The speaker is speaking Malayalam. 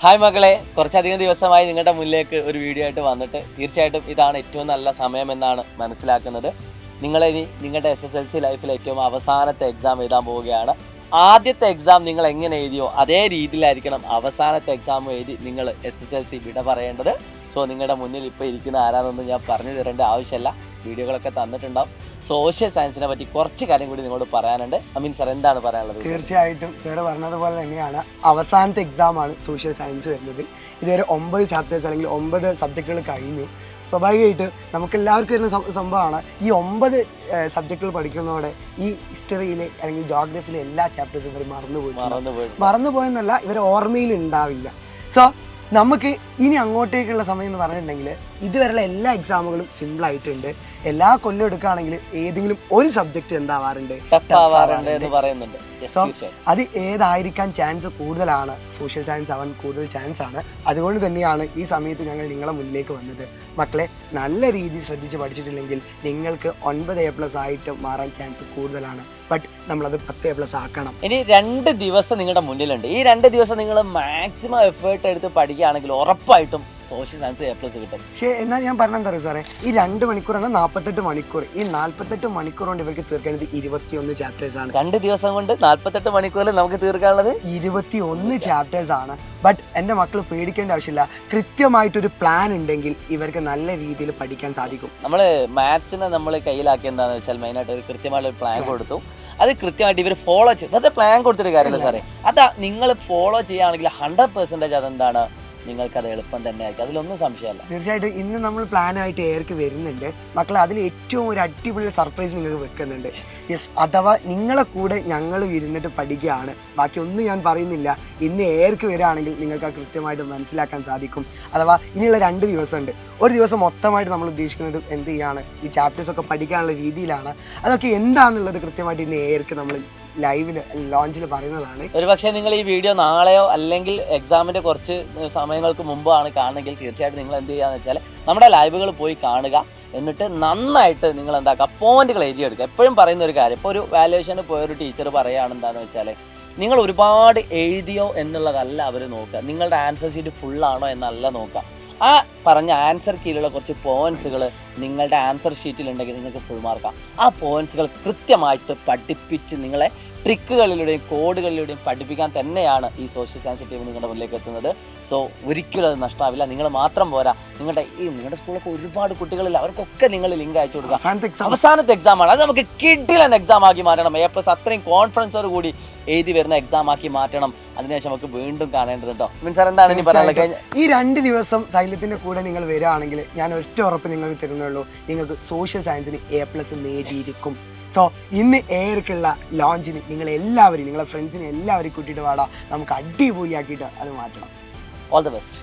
ഹായ് മക്കളെ, കുറച്ചധികം ദിവസമായി നിങ്ങളുടെ മുന്നിലേക്ക് ഒരു വീഡിയോ ആയിട്ട് വന്നിട്ട് തീർച്ചയായിട്ടും ഇതാണ് ഏറ്റവും നല്ല സമയമെന്നാണ് മനസ്സിലാക്കുന്നത്. നിങ്ങളിനി നിങ്ങളുടെ SSLC ലൈഫിൽ ഏറ്റവും അവസാനത്തെ എക്സാം എഴുതാൻ പോവുകയാണ്. ആദ്യത്തെ എക്സാം നിങ്ങൾ എങ്ങനെ എഴുതിയോ അതേ രീതിയിലായിരിക്കണം അവസാനത്തെ എക്സാം എഴുതി നിങ്ങൾ SSLC വിട പറയേണ്ടത്. സോ നിങ്ങളുടെ മുന്നിൽ ഇപ്പോൾ ഇരിക്കുന്ന ആരാന്നൊന്നും ഞാൻ പറഞ്ഞു തരേണ്ട ആവശ്യമില്ല, വീഡിയോകളൊക്കെ തന്നിട്ടുണ്ടാവും. സോഷ്യൽ സയൻസിനെ പറ്റി കുറച്ച് കാര്യം കൂടി നിങ്ങളോട് പറയാനുണ്ട്. അമീൻ സാർ, എന്താണ് പറയാനുള്ളത്? തീർച്ചയായിട്ടും സാറ് പറഞ്ഞതുപോലെ തന്നെയാണ് അവസാനത്തെ എക്സാമാണ് സോഷ്യൽ സയൻസ് വരുന്നത്. ഇതുവരെ 9 ചാപ്റ്റേഴ്സ് അല്ലെങ്കിൽ 9 സബ്ജക്റ്റുകൾ കഴിഞ്ഞു. സ്വാഭാവികമായിട്ട് നമുക്ക് എല്ലാവർക്കും വരുന്ന സംഭവമാണ് ഈ 9 സബ്ജക്റ്റുകൾ പഠിക്കുന്നതോടെ ഈ ഹിസ്റ്ററിയിൽ അല്ലെങ്കിൽ ജോഗ്രഫിയിലെ എല്ലാ ചാപ്റ്റേഴ്സും ഇവർ മറന്നുപോയെന്നല്ല, ഇവർ ഓർമ്മയിൽ ഉണ്ടാവില്ല. സോ നമുക്ക് ഇനി അങ്ങോട്ടേക്കുള്ള സമയം എന്ന് പറഞ്ഞിട്ടുണ്ടെങ്കിൽ ഇതുവരെയുള്ള എല്ലാ എക്സാമുകളും സിമ്പിൾ ആയിട്ടുണ്ട്. എല്ലാ കൊല്ലം എടുക്കുകയാണെങ്കിൽ ഏതെങ്കിലും ഒരു സബ്ജക്റ്റ് എന്താവാറുണ്ട്, സോ അത് ഏതായിരിക്കാൻ ചാൻസ് കൂടുതലാണ്? സോഷ്യൽ സയൻസ് ആവാൻ കൂടുതൽ ചാൻസ് ആണ്. അതുകൊണ്ട് തന്നെയാണ് ഈ സമയത്ത് ഞങ്ങൾ നിങ്ങളെ മുന്നിലേക്ക് വന്നത്. മക്കളെ, നല്ല രീതിയിൽ ശ്രദ്ധിച്ച് പഠിച്ചിട്ടില്ലെങ്കിൽ നിങ്ങൾക്ക് 9A+ ആയിട്ട് മാറാൻ ചാൻസ് കൂടുതലാണ്. ബട്ട് നമ്മളത് 10A+ ആക്കണം. ഇനി 2 ദിവസം നിങ്ങളുടെ മുന്നിലുണ്ട്. ഈ 2 ദിവസം നിങ്ങൾ മാക്സിമം എഫേർട്ട് എടുത്ത് പഠിക്കുകയാണെങ്കിൽ ഉറപ്പായിട്ടും സോഷ്യൽ സയൻസ് A+ കിട്ടും. പക്ഷേ എന്നാൽ ഞാൻ പറഞ്ഞെന്താ അറിയാം സാറേ, ഈ 2 മണിക്കൂറാണ് 48 മണിക്കൂർ. ഈ 48 മണിക്കൂർ കൊണ്ട് ഇവർക്ക് തീർക്കേണ്ടത് 21 ചാപ്റ്റേഴ്സ് ആണ്. 2 ദിവസം കൊണ്ട് 48 മണിക്കൂറിൽ നമുക്ക് തീർക്കാനുള്ളത് 21 ചാപ്റ്റേഴ്സ് ആണ്. ബട്ട് എൻ്റെ മക്കൾ പേടിക്കേണ്ട ആവശ്യമില്ല. കൃത്യമായിട്ടൊരു പ്ലാൻ ഉണ്ടെങ്കിൽ ഇവർക്ക് നല്ല രീതിയിൽ പഠിക്കാൻ സാധിക്കും. നമ്മൾ മാത്സിനെ നമ്മൾ കയ്യിലാക്കി എന്താണെന്ന് വെച്ചാൽ മെയിനായിട്ട് ഒരു കൃത്യമായിട്ട് ഒരു പ്ലാൻ കൊടുത്തു. അത് കൃത്യമായിട്ട് ഇവർ ഫോളോ ചെയ്യും. അത് പ്ലാൻ കൊടുത്തിട്ട് കാര്യമില്ല സാറേ, അതാ നിങ്ങൾ ഫോളോ ചെയ്യുകയാണെങ്കിൽ 100% അതെന്താണ്, നിങ്ങൾക്കത് എളുപ്പം തന്നെ ആയിരിക്കും, അതിലൊന്നും സംശയമല്ല. തീർച്ചയായിട്ടും ഇന്ന് നമ്മൾ പ്ലാനായിട്ട് ഏർക്ക് വരുന്നുണ്ട് മക്കളെ. അതിൽ ഏറ്റവും ഒരു അടിപൊളി സർപ്രൈസ് നിങ്ങൾക്ക് വെക്കുന്നുണ്ട്. യെസ്, അഥവാ നിങ്ങളെ കൂടെ ഞങ്ങൾ ഇരുന്നിട്ട് പഠിക്കുകയാണ്. ബാക്കി ഒന്നും ഞാൻ പറയുന്നില്ല. ഇന്ന് ഏർക്ക് വരികയാണെങ്കിൽ നിങ്ങൾക്ക് അത് കൃത്യമായിട്ട് മനസ്സിലാക്കാൻ സാധിക്കും. അഥവാ ഇനിയുള്ള 2 ദിവസമുണ്ട്. ഒരു ദിവസം മൊത്തമായിട്ട് നമ്മൾ ഉദ്ദേശിക്കുന്നത് എന്ത് ചെയ്യാണ്, ഈ ചാപ്റ്റേഴ്സൊക്കെ പഠിക്കാനുള്ള രീതിയിലാണ്. അതൊക്കെ എന്താണെന്നുള്ളത് കൃത്യമായിട്ട് ഇന്ന് ഏർക്ക് നമ്മൾ ലൈവിൽ ലോഞ്ചിൽ പറയുന്നതാണ്. ഒരുപക്ഷെ നിങ്ങൾ ഈ വീഡിയോ നാളെയോ അല്ലെങ്കിൽ എക്സാമിന്റെ കുറച്ച് സമയങ്ങൾക്ക് മുമ്പാണ് കാണുമെങ്കിൽ തീർച്ചയായിട്ടും നിങ്ങൾ എന്ത് ചെയ്യാന്ന് വെച്ചാൽ നമ്മുടെ ലൈവുകൾ പോയി കാണുക. എന്നിട്ട് നന്നായിട്ട് നിങ്ങൾ എന്താക്കുക, പോയിന്റുകൾ എഴുതിയെടുക്കുക. എപ്പോഴും പറയുന്ന ഒരു കാര്യം, ഇപ്പോൾ ഒരു വാല്യുവേഷന് പോയൊരു ടീച്ചർ പറയുകയാണ് എന്താണെന്ന് വെച്ചാൽ നിങ്ങൾ ഒരുപാട് എഴുതിയോ എന്നുള്ളതല്ല അവർ നോക്കുക, നിങ്ങളുടെ ആൻസർ ഷീറ്റ് ഫുള്ളാണോ എന്നല്ല നോക്കുക. ആ പറഞ്ഞ ആൻസർ കീഴിലുള്ള കുറച്ച് പോയിന്റ്സുകൾ നിങ്ങളുടെ ആൻസർ ഷീറ്റിലുണ്ടെങ്കിൽ നിങ്ങൾക്ക് ഫുൾ മാർക്കാം. ആ പോയിന്റ്സുകൾ കൃത്യമായിട്ട് പഠിപ്പിച്ച് നിങ്ങളെ ട്രിക്കുകളിലൂടെയും കോഡുകളിലൂടെയും പഠിപ്പിക്കാൻ തന്നെയാണ് ഈ സോഷ്യൽ സയൻസ് ടീം നിങ്ങളുടെ മുന്നിലേക്ക് എത്തുന്നത്. സോ ഒരിക്കലും അത് നഷ്ടമാവില്ല. നിങ്ങൾ മാത്രം പോരാ, നിങ്ങളുടെ സ്കൂളൊക്കെ ഒരുപാട് കുട്ടികളിൽ അവർക്കൊക്കെ നിങ്ങൾ ലിങ്ക് അയച്ചു കൊടുക്കുക. അവസാനത്തെ എക്സാമാണ്, അത് നമുക്ക് കിഡിലൻ എക്സാം ആക്കി മാറ്റണം. A+ അത്രയും കോൺഫിഡൻസോട് കൂടി എഴുതി വരുന്ന എക്സാം ആക്കി മാറ്റണം. അതിനുശേഷം നമുക്ക് വീണ്ടും കാണേണ്ടതുണ്ടോ? മീൻ സാർ, എന്താണ് ഇനി പറയാനുള്ളത്? ഈ 2 ദിവസം സൈലത്തിന്റെ കൂടെ നിങ്ങൾ വരികയാണെങ്കിൽ ഞാൻ ഒറ്റ ഉറപ്പ് നിങ്ങൾക്ക് തരുന്നുള്ളൂ, നിങ്ങൾക്ക് സോഷ്യൽ സയൻസിന് A+ നേടിയിരിക്കും. സോ ഇന്ന് ഏർക്കുള്ള ലോഞ്ചിന് നിങ്ങൾ എല്ലാവരും, നിങ്ങളെ ഫ്രണ്ട്സിനെ എല്ലാവരും കൂട്ടിയിട്ട് വാടാ, നമുക്ക് അടിപൊളിയാക്കിയിട്ട് അത് മാറ്റണം. All the best.